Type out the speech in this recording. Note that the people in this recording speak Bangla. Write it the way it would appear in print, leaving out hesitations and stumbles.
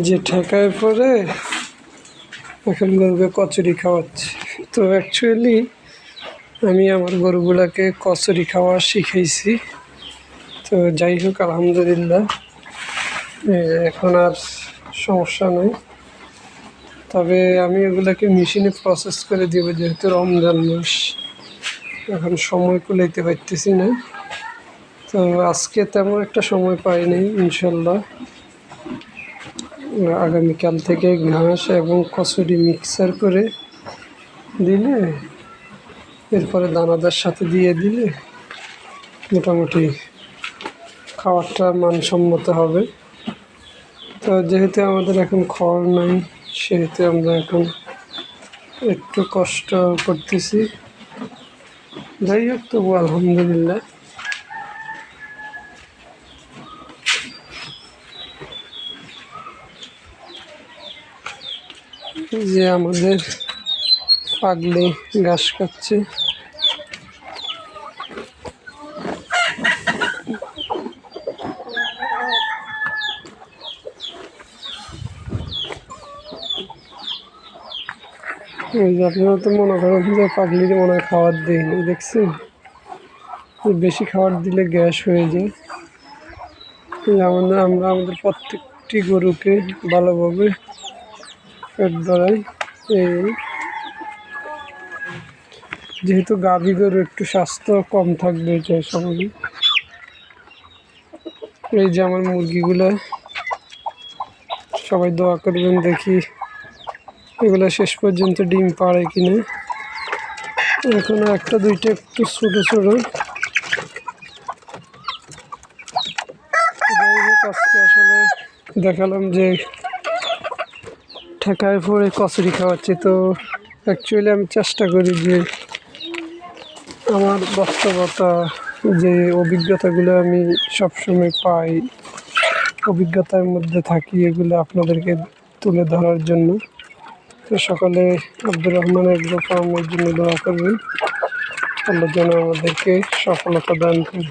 যে ঠেকায় পরে এখন গরুকে কচুরি খাওয়াচ্ছি। তো অ্যাকচুয়ালি আমি আমার গরুগুলাকে কচুরি খাওয়া শিখাইছি। তো যাই হোক, আলহামদুলিল্লাহ এখন আর সমস্যা নেই। তবে আমি ওগুলোকে মেশিনে প্রসেস করে দিব, যেহেতু রমজান মাস, এখন সময় কুলাইতে পারতেছি না। তো আজকে তেমন একটা সময় পাইনি। ইনশাল্লাহ আগামীকাল থেকে ঘাস এবং কচুরি মিক্সার করে দিলে, এরপরে দানাদার সাথে দিয়ে দিলে মোটামুটি খাবারটা মানসম্মত হবে। তো যেহেতু আমাদের এখন খড় নাই, সেহেতু আমরা এখন একটু কষ্ট করতেছি। যাই হোক, তবু আলহামদুলিল্লাহ। যে আমাদের পাগলি ঘাস খাচ্ছে। আপনারা তো মনে করেন যে পাগলির মনে হয় খাবার দিইনি, দেখছেন? বেশি খাবার দিলে গ্যাস হয়ে যায়। আমরা আমাদের প্রত্যেকটি গরুকে ভালোভাবে পেট ভরাই। যেহেতু গাভী গরু একটু স্বাস্থ্য কম থাকবে, এটাই স্বাভাবিক। এই যে আমার মুরগিগুলা, সবাই দোয়া করবেন, দেখি এগুলো শেষ পর্যন্ত ডিম পাড়ে কিনা। এখনো একটা দুইটা একটু ছোটো ছোটো। যাই হোক, আজকে আসলে দেখালাম যে ঠেকায় পরে কচুরি খাওয়াচ্ছি। তো অ্যাকচুয়ালি আমি চেষ্টা করি যে আমার বাস্তবতা, যে অভিজ্ঞতাগুলো আমি সবসময় পাই, অভিজ্ঞতার মধ্যে থাকি, এগুলো আপনাদেরকে তুলে ধরার জন্য। তো সকলে আব্দুর রহমান এগ্রো ফার্মের জন্য দোয়া করবেন, আল্লাহ যেন আমাদেরকে সফলতা দান করে।